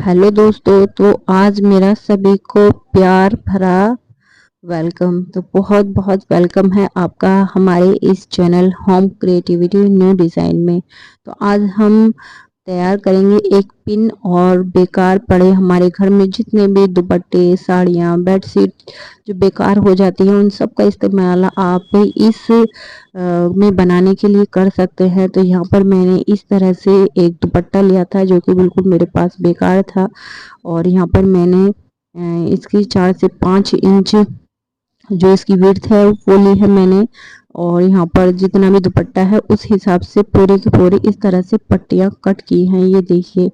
Hello दोस्तों, तो आज मेरा सभी को प्यार भरा वेलकम। तो बहुत बहुत वेलकम है आपका हमारे इस channel home creativity new design में। तो आज हम तैयार करेंगे एक पिन और बेकार पड़े हमारे घर में जितने भी दुपट्टे, साड़ियाँ, बेडशीट जो बेकार हो जाती हैं उन सब का इस्तेमाल आप इस में बनाने के लिए कर सकते हैं। तो यहाँ पर मैंने इस तरह से एक दुपट्टा लिया था जो कि बिल्कुल मेरे पास बेकार था, और यहाँ पर मैंने इसकी 4 से 5 इंच जो इसकी विड्थ है वो ली है मैंने, और यहाँ पर जितना भी दुपट्टा है उस हिसाब से पूरे के पूरे इस तरह से पट्टियाँ कट की हैं। ये देखिए,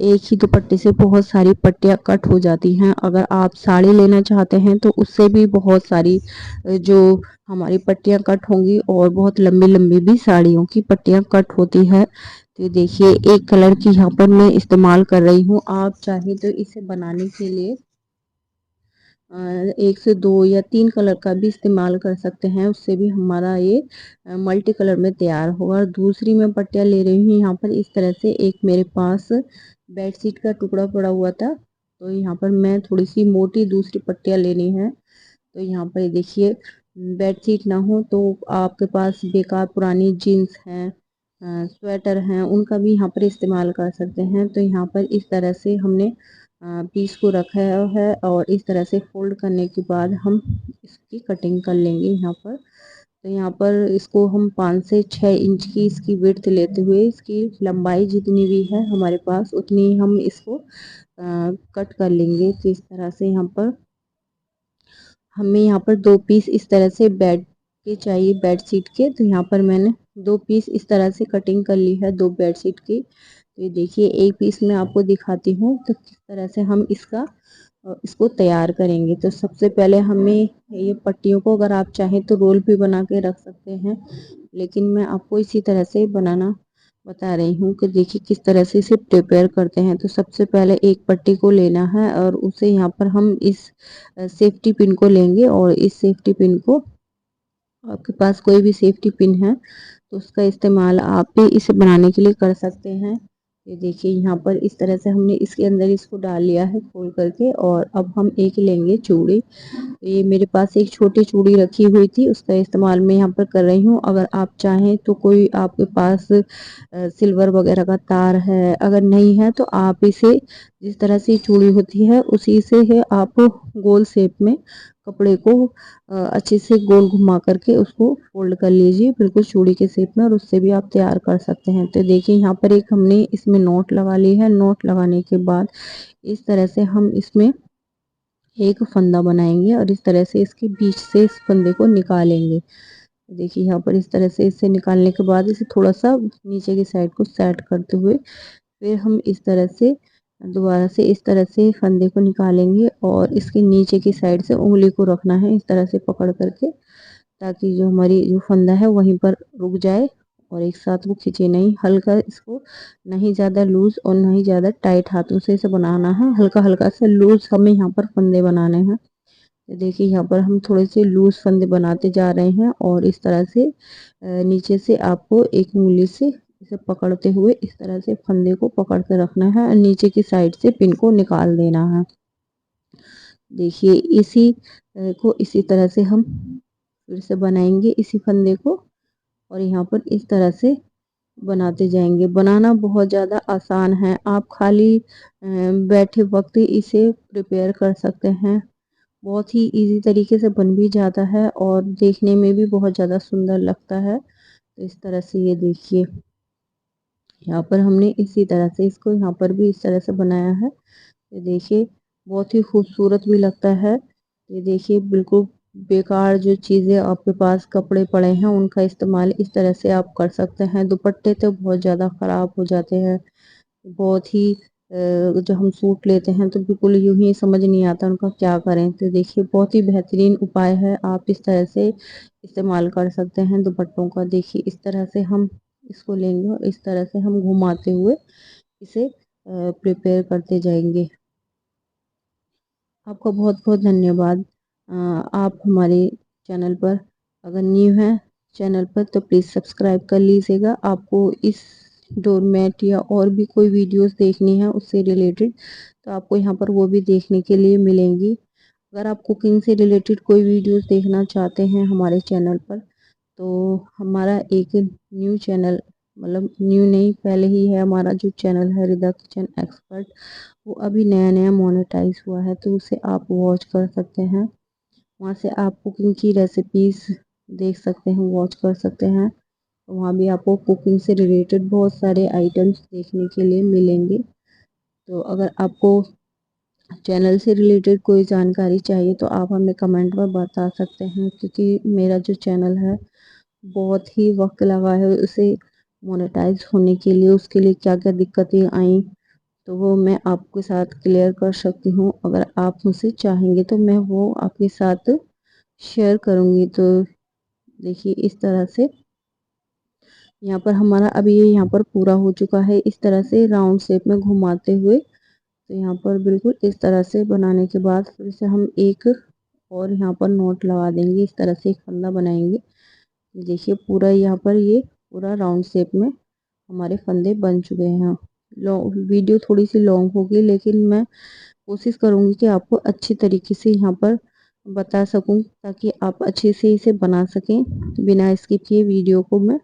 एक ही दुपट्टे से बहुत सारी पट्टियाँ कट हो जाती हैं। अगर आप साड़ी लेना चाहते हैं तो उससे भी बहुत सारी जो हमारी पट्टियाँ कट होंगी, और बहुत लंबी लंबी भी साड़ियों की पट्टियाँ कट होती है। तो ये देखिए, एक कलर की यहाँ पर मैं इस्तेमाल कर रही हूँ। आप चाहे तो इसे बनाने के लिए 1 से 2 या 3 कलर का भी इस्तेमाल कर सकते हैं, उससे भी हमारा ये मल्टी कलर में तैयार होगा। और दूसरी मैं पट्टियाँ ले रही हूँ यहाँ पर इस तरह से। एक मेरे पास बेडशीट का टुकड़ा पड़ा हुआ था, तो यहाँ पर मैं थोड़ी सी मोटी दूसरी पट्टियाँ लेनी है। तो यहाँ पर देखिए, बेडशीट ना हो तो आपके पास बेकार पुरानी जीन्स हैं, स्वेटर हैं, उनका भी यहाँ पर इस्तेमाल कर सकते हैं। तो यहाँ पर इस तरह से हमने पीस को रखा है, और इस तरह से फोल्ड करने के बाद हम इसकी कटिंग कर लेंगे यहाँ पर। तो यहाँ पर इसको हम 5 से 6 इंच की इसकी विड्थ लेते हुए इसकी लंबाई जितनी भी है हमारे पास उतनी हम इसको कट कर लेंगे। तो इस तरह से यहाँ पर हमें यहाँ पर 2 पीस इस तरह से बेड के चाहिए, बेडशीट के। तो यहाँ पर मैंने 2 पीस इस तरह से कटिंग कर ली है 2 बेडशीट की। तो ये देखिए, एक पीस मैं आपको दिखाती हूँ तो किस तरह से हम इसको तैयार करेंगे। तो सबसे पहले हमें ये पट्टियों को, अगर आप चाहें तो रोल भी बना के रख सकते हैं, लेकिन मैं आपको इसी तरह से बनाना बता रही हूँ कि देखिए किस तरह से इसे प्रिपेयर करते हैं। तो सबसे पहले एक पट्टी को लेना है और उसे यहाँ पर हम इस सेफ्टी पिन को लेंगे, और इस सेफ्टी पिन को, आपके पास कोई भी सेफ्टी पिन है तो उसका इस्तेमाल आप भी इसे बनाने के लिए कर सकते हैं। ये देखिए, यहाँ पर इस तरह से हमने इसके अंदर इसको डाल लिया है खोल करके। और अब हम एक लेंगे चूड़ी। तो ये मेरे पास एक छोटी चूड़ी रखी हुई थी, उसका इस्तेमाल मैं यहाँ पर कर रही हूँ। अगर आप चाहें तो कोई आपके पास सिल्वर वगैरह का तार है, अगर नहीं है तो आप इसे जिस तरह से चूड़ी होती है उसी से है आप गोल शेप में कपड़े को अच्छे से गोल घुमा करके उसको फोल्ड कर लीजिए बिल्कुल चूड़ी के शेप में, और उससे भी आप तैयार कर सकते हैं। तो देखिए, यहाँ पर एक हमने इसमें नोट लगा ली है। नोट लगाने के बाद इस तरह से हम इसमें एक फंदा बनाएंगे, और इस तरह से इसके बीच से इस फंदे को निकालेंगे। देखिए, यहाँ पर इस तरह से इसे निकालने के बाद इसे थोड़ा सा नीचे की साइड को सेट करते हुए फिर हम इस तरह से दोबारा से इस तरह से फंदे को निकालेंगे, और इसके नीचे की साइड से उंगली को रखना है इस तरह से पकड़ करके, ताकि जो हमारी जो फंदा है वहीं पर रुक जाए और एक साथ वो खींचे नहीं। हल्का इसको, नहीं ज़्यादा लूज़ और नहीं ज़्यादा टाइट हाथों से इसे बनाना है, हल्का हल्का सा लूज़ हमें यहाँ पर फंदे बनाने हैं। तो देखिए, यहाँ पर हम थोड़े से लूज़ फंदे बनाते जा रहे हैं, और इस तरह से नीचे से आपको एक उंगली से इसे पकड़ते हुए इस तरह से फंदे को पकड़ कर रखना है, और नीचे की साइड से पिन को निकाल देना है। देखिए, इसी को इसी तरह से हम फिर से बनाएंगे इसी फंदे को, और यहाँ पर इस तरह से बनाते जाएंगे। बनाना बहुत ज़्यादा आसान है, आप खाली बैठे वक्त ही इसे प्रिपेयर कर सकते हैं। बहुत ही इजी तरीके से बन भी जाता है, और देखने में भी बहुत ज़्यादा सुंदर लगता है। तो इस तरह से ये देखिए, यहाँ पर हमने इसी तरह से इसको यहाँ पर भी इस तरह से बनाया है। ये देखिए, बहुत ही खूबसूरत भी लगता है। ये देखिए, बिल्कुल बेकार जो चीज़ें आपके पास कपड़े पड़े हैं उनका इस्तेमाल इस तरह से आप कर सकते हैं। दुपट्टे तो बहुत ज़्यादा ख़राब हो जाते हैं, बहुत ही जब हम सूट लेते हैं तो बिल्कुल यूं ही समझ नहीं आता उनका क्या करें। तो देखिए, बहुत ही बेहतरीन उपाय है, आप इस तरह से इस्तेमाल कर सकते हैं दुपट्टों का। देखिए, इस तरह से हम इसको लेंगे और इस तरह से हम घुमाते हुए इसे प्रिपेयर करते जाएंगे। आपका बहुत बहुत धन्यवाद। आप हमारे चैनल पर अगर न्यू हैं चैनल पर तो प्लीज़ सब्सक्राइब कर लीजिएगा। आपको इस डोरमेट या और भी कोई वीडियोस देखनी है उससे रिलेटेड, तो आपको यहाँ पर वो भी देखने के लिए मिलेंगी। अगर आप कुकिंग से रिलेटेड कोई वीडियोस देखना चाहते हैं हमारे चैनल पर, तो हमारा एक न्यू चैनल, मतलब न्यू नहीं, पहले ही है हमारा जो चैनल है रिदा किचन एक्सपर्ट, वो अभी नया नया मोनेटाइज हुआ है, तो उसे आप वॉच कर सकते हैं। वहाँ से आप कुकिंग की रेसिपीज़ देख सकते हैं, वॉच कर सकते हैं। वहाँ भी आपको कुकिंग से रिलेटेड बहुत सारे आइटम्स देखने के लिए मिलेंगे। तो अगर आपको चैनल से रिलेटेड कोई जानकारी चाहिए तो आप हमें कमेंट में बता सकते हैं, क्योंकि मेरा जो चैनल है बहुत ही वक्त लगा है उसे मोनेटाइज होने के लिए। उसके लिए क्या क्या दिक्कतें आई तो वो मैं आपके साथ क्लियर कर सकती हूँ। अगर आप मुझसे चाहेंगे तो मैं वो आपके साथ शेयर करूँगी। तो देखिए इस तरह से यहाँ पर हमारा अभी ये यहाँ पर पूरा हो चुका है, इस तरह से राउंड शेप में घुमाते हुए। तो यहाँ पर बिल्कुल इस तरह से बनाने के बाद फिर से हम एक और यहाँ पर नोट लगा देंगे, इस तरह से एक फंदा बनाएंगे। देखिए पूरा यहाँ पर ये पूरा राउंड शेप में हमारे फंदे बन चुके हैं। वीडियो थोड़ी सी लॉन्ग होगी, लेकिन मैं कोशिश करूँगी कि आपको अच्छी तरीके से यहाँ पर बता सकूँ, ताकि आप अच्छे से इसे बना सकें। बिना स्किप किए वीडियो को मैं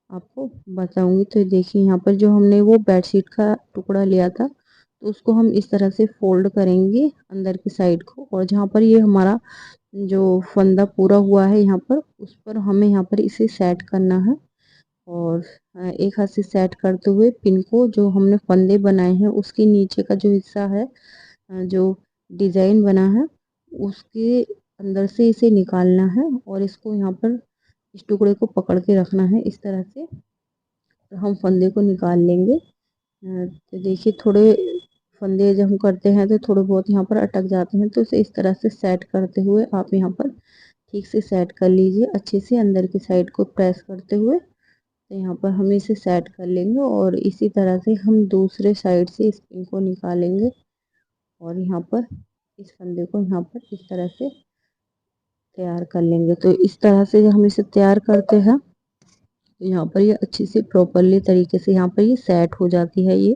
आपको बताऊंगी। तो देखिए यहाँ पर जो हमने वो बेडशीट का टुकड़ा लिया था, तो उसको हम इस तरह से फोल्ड करेंगे अंदर की साइड को, और जहाँ पर ये हमारा जो फंदा पूरा हुआ है यहाँ पर, उस पर हमें यहाँ पर इसे सेट करना है। और एक हाथ से सेट करते हुए पिन को, जो हमने फंदे बनाए हैं उसके नीचे का जो हिस्सा है, जो डिजाइन बना है उसके अंदर से इसे निकालना है, और इसको यहाँ पर इस टुकड़े को पकड़ के रखना है इस तरह से। तो हम फंदे को निकाल लेंगे। तो देखिए थोड़े फंदे जब हम करते हैं तो थोड़े बहुत यहाँ पर अटक जाते हैं, तो इसे इस तरह से सेट करते हुए आप यहाँ पर ठीक से सेट कर लीजिए, अच्छे से अंदर की साइड को प्रेस करते हुए। तो यहाँ पर हम इसे सेट कर लेंगे, और इसी तरह से हम दूसरे साइड से इस पिन को निकालेंगे, और यहाँ पर इस फंदे को यहाँ पर इस तरह से तैयार कर लेंगे। तो इस तरह से जब हम इसे तैयार करते हैं तो यहाँ पर ये अच्छे से प्रॉपरली तरीके से यहाँ पर ये सेट हो जाती है ये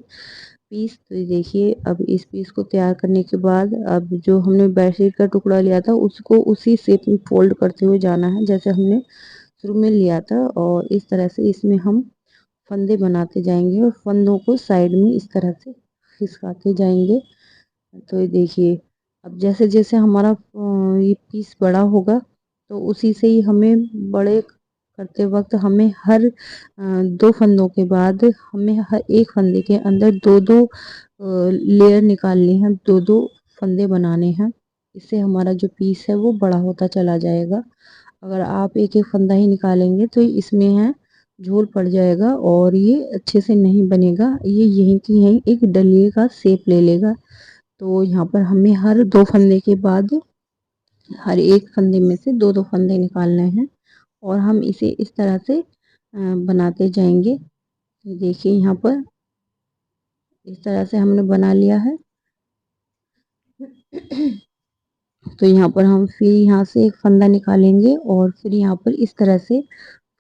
पीस। तो ये देखिए अब इस पीस को तैयार करने के बाद अब जो हमने बेडशीट का टुकड़ा लिया था उसको उसी शेप में फोल्ड करते हुए जाना है जैसे हमने शुरू में लिया था, और इस तरह से इसमें हम फंदे बनाते जाएंगे और फंदों को साइड में इस तरह से खिसकाते जाएंगे। तो ये देखिए अब जैसे जैसे हमारा ये पीस बड़ा होगा, तो उसी से ही हमें बड़े करते वक्त हमें हर 2 फंदों के बाद हमें हर एक फंदे के अंदर 2-2 लेयर निकालनी है, 2-2 फंदे बनाने हैं। इससे हमारा जो पीस है वो बड़ा होता चला जाएगा। अगर आप एक-एक फंदा ही निकालेंगे तो इसमें है झोल पड़ जाएगा और ये अच्छे से नहीं बनेगा। ये यहीं की यहीं एक डलिये का शेप ले लेगा। तो यहाँ पर हमें हर 2 फंदे के बाद हर एक फंदे में से 2-2 फंदे निकालने हैं, और हम इसे इस तरह से बनाते जाएंगे। देखिए यहाँ पर इस तरह से हमने बना लिया है। तो यहाँ पर हम फिर यहाँ से एक फंदा निकालेंगे, और फिर यहाँ पर इस तरह से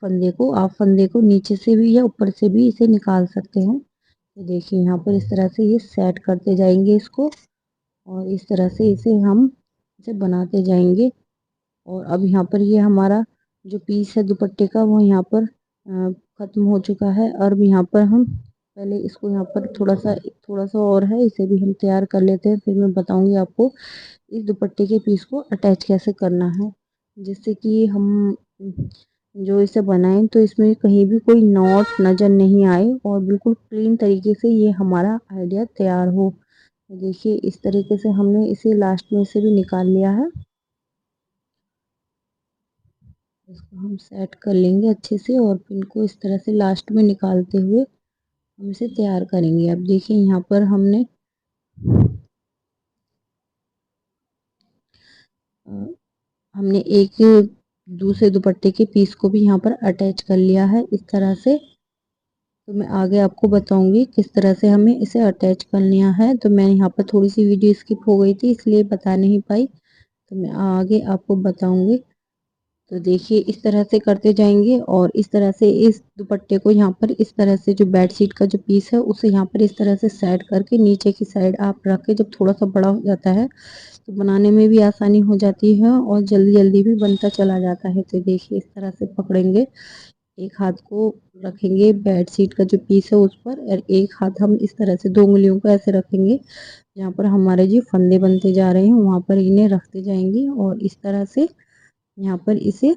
फंदे को, आप फंदे को नीचे से भी या ऊपर से भी इसे निकाल सकते हैं। तो देखिए यहाँ पर इस तरह से ये सेट करते जाएंगे इसको, और इस तरह से इसे हम इसे बनाते जाएंगे। और अब यहाँ पर ये हमारा जो पीस है दुपट्टे का वो यहाँ पर ख़त्म हो चुका है। और यहाँ पर हम पहले इसको यहाँ पर थोड़ा सा और है, इसे भी हम तैयार कर लेते हैं, फिर मैं बताऊंगी आपको इस दुपट्टे के पीस को अटैच कैसे करना है, जिससे कि हम जो इसे बनाएं तो इसमें कहीं भी कोई नॉट नज़र नहीं आए और बिल्कुल क्लीन तरीके से ये हमारा आइडिया तैयार हो। देखिए इस तरीके से हमने इसे लास्ट में से भी निकाल लिया है। इसको हम सेट कर लेंगे अच्छे से, और पिन को इस तरह से लास्ट में निकालते हुए हम इसे तैयार करेंगे। अब देखिए यहाँ पर हमने एक दूसरे दुपट्टे के पीस को भी यहाँ पर अटैच कर लिया है इस तरह से। तो मैं आगे आपको बताऊंगी किस तरह से हमें इसे अटैच कर लिया है। तो मैं यहाँ पर थोड़ी सी वीडियो स्किप हो गई थी इसलिए बता नहीं पाई, तो मैं आगे आपको बताऊंगी। तो देखिए इस तरह से करते जाएंगे और इस तरह से इस दुपट्टे को यहाँ पर इस तरह से जो बेडशीट का जो पीस है उसे यहाँ पर इस तरह से सेट करके नीचे की साइड आप रख के, जब थोड़ा सा बड़ा हो जाता है तो बनाने में भी आसानी हो जाती है और जल्दी जल्दी भी बनता चला जाता है। तो देखिए इस तरह से पकड़ेंगे, एक हाथ को रखेंगे बेडशीट का जो पीस है उस पर और एक हाथ हम इस तरह से 2 उंगलियों को ऐसे रखेंगे जहाँ पर हमारे जो फंदे बनते जा रहे हैं वहाँ पर इन्हें रखते जाएंगे और इस तरह से यहाँ पर इसे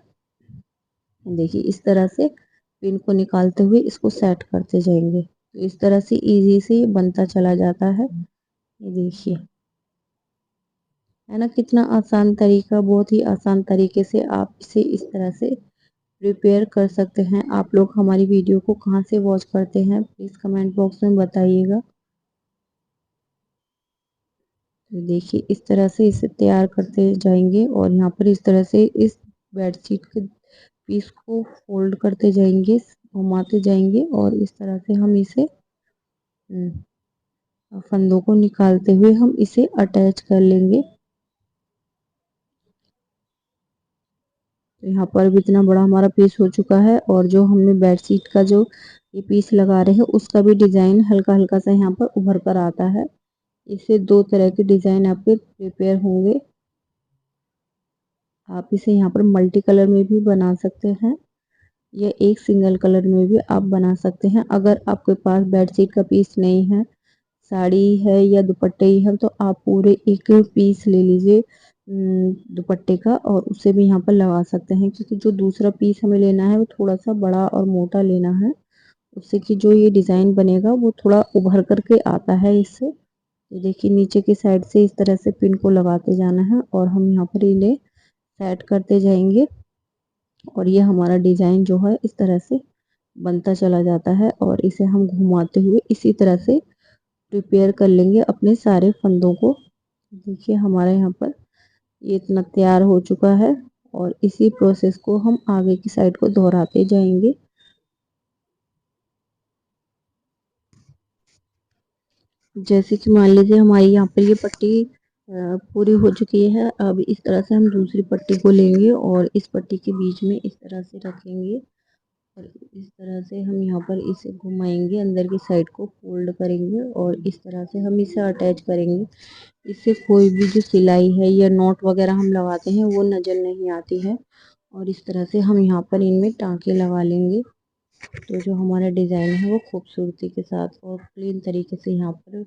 देखिए इस तरह से पिन को निकालते हुए इसको सेट करते जाएंगे। तो इस तरह से इजी से ये बनता चला जाता है। ये देखिए है ना कितना आसान तरीका, बहुत ही आसान तरीके से आप इसे इस तरह से प्रिपेयर कर सकते हैं। आप लोग हमारी वीडियो को कहाँ से वॉच करते हैं प्लीज़ कमेंट बॉक्स में बताइएगा। तो देखिए इस तरह से इसे तैयार करते जाएंगे और यहाँ पर इस तरह से इस बेडशीट के पीस को फोल्ड करते जाएंगे, घुमाते जाएंगे और इस तरह से हम इसे फंदों को निकालते हुए हम इसे अटैच कर लेंगे। तो यहाँ पर भी इतना बड़ा हमारा पीस हो चुका है और जो हमने बेडशीट का जो ये पीस लगा रहे हैं उसका भी डिज़ाइन हल्का हल्का सा यहाँ पर उभर कर आता है। इससे 2 तरह के डिज़ाइन आपके प्रिपेयर होंगे। आप इसे यहाँ पर मल्टी कलर में भी बना सकते हैं या एक सिंगल कलर में भी आप बना सकते हैं। अगर आपके पास बेडशीट का पीस नहीं है, साड़ी है या दुपट्टे ही है, तो आप पूरे एक पीस ले लीजिए दुपट्टे का और उसे भी यहाँ पर लगा सकते हैं, क्योंकि जो दूसरा पीस हमें लेना है वो थोड़ा सा बड़ा और मोटा लेना है, उससे कि जो ये डिज़ाइन बनेगा वो थोड़ा उभर करके आता है इससे। ये देखिए नीचे की साइड से इस तरह से पिन को लगाते जाना है और हम यहाँ पर इन्हें सेट करते जाएंगे और ये हमारा डिज़ाइन जो है इस तरह से बनता चला जाता है और इसे हम घुमाते हुए इसी तरह से प्रिपेयर कर लेंगे अपने सारे फंदों को। देखिए हमारे यहाँ पर ये इतना तैयार हो चुका है और इसी प्रोसेस को हम आगे की साइड को दोहराते जाएंगे। जैसे कि मान लीजिए हमारी यहाँ पर ये पट्टी पूरी हो चुकी है। अब इस तरह से हम दूसरी पट्टी को लेंगे और इस पट्टी के बीच में इस तरह से रखेंगे और इस तरह से हम यहाँ पर इसे घुमाएंगे, अंदर की साइड को फोल्ड करेंगे और इस तरह से हम इसे अटैच करेंगे। इससे कोई भी जो सिलाई है या नॉट वगैरह हम लगाते हैं वो नज़र नहीं आती है और इस तरह से हम यहाँ पर इनमें टाँके लगा लेंगे। तो जो हमारा डिज़ाइन है वो खूबसूरती के साथ और क्लीन तरीके से यहाँ पर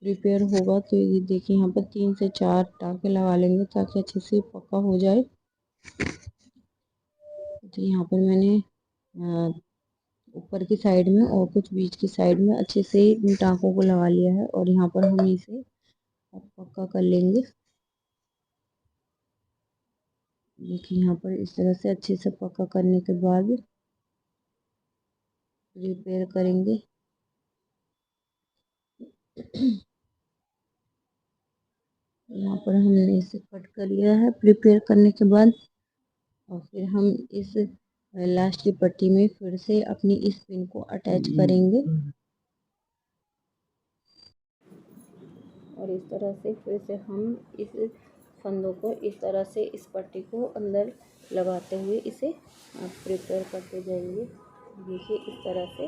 प्रिपेयर होगा। तो ये देखिए यहाँ पर 3 से 4 टाँके लगा लेंगे ताकि अच्छे से पक्का हो जाए। तो यहाँ पर मैंने ऊपर की साइड में और कुछ बीच की साइड में अच्छे से इन टाँकों को लगा लिया है और यहाँ पर हम इसे अब पक्का कर लेंगे। देखिए यहाँ पर इस तरह से अच्छे से पक्का करने के बाद रिपेयर करेंगे। यहाँ पर हमने इसे कट कर लिया है प्रिपेयर करने के बाद और फिर हम इस लास्ट की पट्टी में फिर से अपनी इस पिन को अटैच करेंगे और इस तरह से फिर से हम इस फंदों को इस तरह से इस पट्टी को अंदर लगाते हुए इसे प्रिपेयर करते जाएंगे। देखिए इस तरह से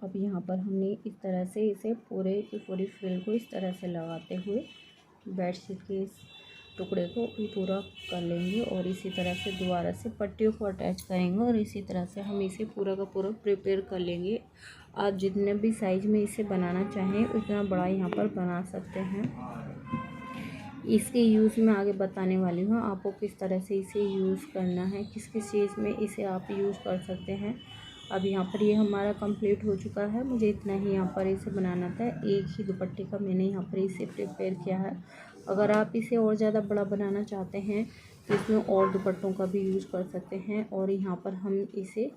अब यहाँ पर हमने इस तरह से इसे पूरे की पूरी फ्रिल को इस तरह से लगाते हुए बेडशीट के इस टुकड़े को भी पूरा कर लेंगे और इसी तरह से दोबारा से पट्टियों को अटैच करेंगे और इसी तरह से हम इसे पूरा का पूरा प्रिपेयर कर लेंगे। आप जितने भी साइज़ में इसे बनाना चाहें उतना बड़ा यहाँ पर बना सकते हैं। इसके यूज़ मैं आगे बताने वाली हूँ, आपको किस तरह से इसे यूज़ करना है, किस किस चीज़ में इसे आप यूज़ कर सकते हैं। अब यहाँ पर ये हमारा कंप्लीट हो चुका है। मुझे इतना ही यहाँ पर इसे बनाना था। एक ही दुपट्टे का मैंने यहाँ पर इसे प्रिपेयर किया है। अगर आप इसे और ज़्यादा बड़ा बनाना चाहते हैं तो इसमें और दुपट्टों का भी यूज़ कर सकते हैं। और यहाँ पर हम इसे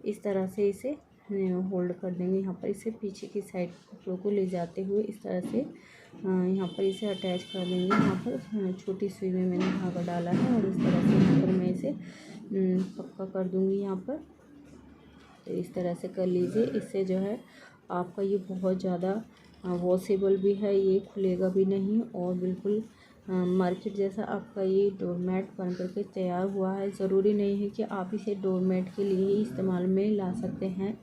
इस तरह से इसे होल्ड कर देंगे। यहाँ पर इसे पीछे की साइड कपड़ों को ले जाते हुए इस तरह से यहाँ पर इसे अटैच कर देंगे। यहाँ पर छोटी सुई में मैंने धागा डाला है और इस तरह से यहाँ पर मैं इसे पक्का कर दूँगी। यहाँ पर तो इस तरह से कर लीजिए। इससे जो है आपका ये बहुत ज़्यादा वॉशेबल भी है, ये खुलेगा भी नहीं और बिल्कुल मार्केट जैसा आपका ये डोरमेट बन करके तैयार हुआ है। ज़रूरी नहीं है कि आप इसे डोरमेट के लिए ही इस्तेमाल में ला सकते हैं।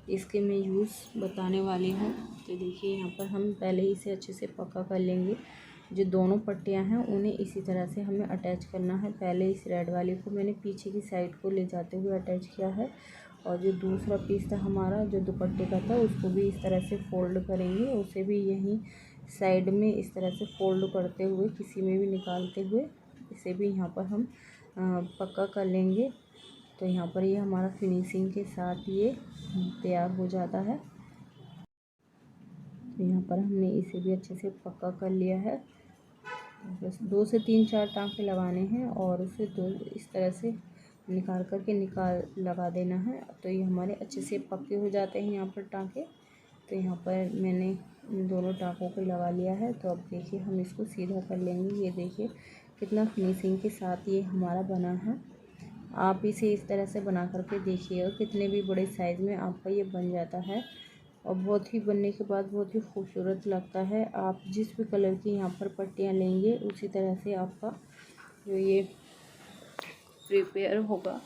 इसके मैं यूज़ बताने वाली हूँ। तो देखिए यहाँ पर हम पहले इसे अच्छे से पक्का कर लेंगे। जो दोनों पट्टियाँ हैं उन्हें इसी तरह से हमें अटैच करना है। पहले इस रेड वाले को मैंने पीछे की साइड को ले जाते हुए अटैच किया है और जो दूसरा पीस था हमारा जो दुपट्टे का था उसको भी इस तरह से फ़ोल्ड करेंगे। उसे भी यहीं साइड में इस तरह से फ़ोल्ड करते हुए किसी में भी निकालते हुए इसे भी यहाँ पर हम पक्का कर लेंगे। तो यहाँ पर ये हमारा फिनिशिंग के साथ ये तैयार हो जाता है। तो यहाँ पर हमने इसे भी अच्छे से पक्का कर लिया है। बस 2 से 3-4 टाँके लगाने हैं और उसे दो इस तरह से निकाल लगा देना है। तो ये हमारे अच्छे से पक्के हो जाते हैं यहाँ पर टाँके। तो यहाँ पर मैंने इन दोनों टाँकों को लगा लिया है। तो अब देखिए हम इसको सीधा कर लेंगे। ये देखिए कितना फिनिशिंग के साथ ये हमारा बना है। आप इसे इस तरह से बना करके देखिएगा, कितने भी बड़े साइज़ में आपका ये बन जाता है और बहुत ही बनने के बाद बहुत ही खूबसूरत लगता है। आप जिस भी कलर की यहाँ पर पट्टियाँ लेंगे उसी तरह से आपका जो ये प्रिपेयर होगा।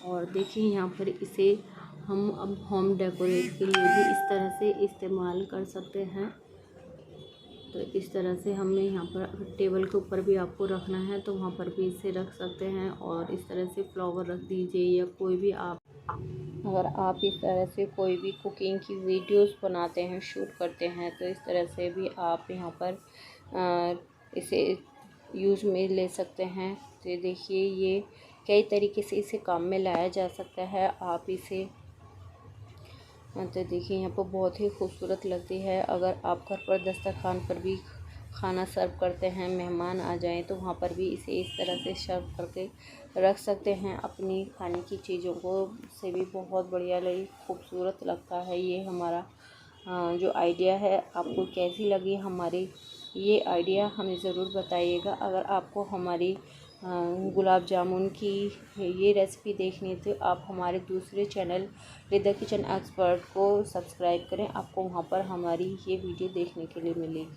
और देखिए यहाँ पर इसे हम अब होम डेकोरेट के लिए भी इस तरह से इस्तेमाल कर सकते हैं। तो इस तरह से हमें यहाँ पर अगर टेबल के ऊपर भी आपको रखना है तो वहाँ पर भी इसे रख सकते हैं और इस तरह से फ्लावर रख दीजिए। या कोई भी आप अगर आप इस तरह से कोई भी कुकिंग की वीडियोस बनाते हैं, शूट करते हैं तो इस तरह से भी आप यहाँ पर इसे यूज़ में ले सकते हैं। तो देखिए ये कई तरीके से इसे काम में लाया जा सकता है। आप इसे तो देखिए यहाँ पर बहुत ही खूबसूरत लगती है। अगर आप घर पर दस्तरखान पर भी खाना सर्व करते हैं, मेहमान आ जाएं तो वहाँ पर भी इसे इस तरह से सर्व करके रख सकते हैं। अपनी खाने की चीज़ों को से भी बहुत बढ़िया लगी, खूबसूरत लगता है। ये हमारा जो आइडिया है आपको कैसी लगी हमारी ये आइडिया हमें ज़रूर बताइएगा। अगर आपको हमारी गुलाब जामुन की ये रेसिपी देखनी थी आप हमारे दूसरे चैनल रिदा किचन एक्सपर्ट को सब्सक्राइब करें। आपको वहाँ पर हमारी ये वीडियो देखने के लिए मिलेगी।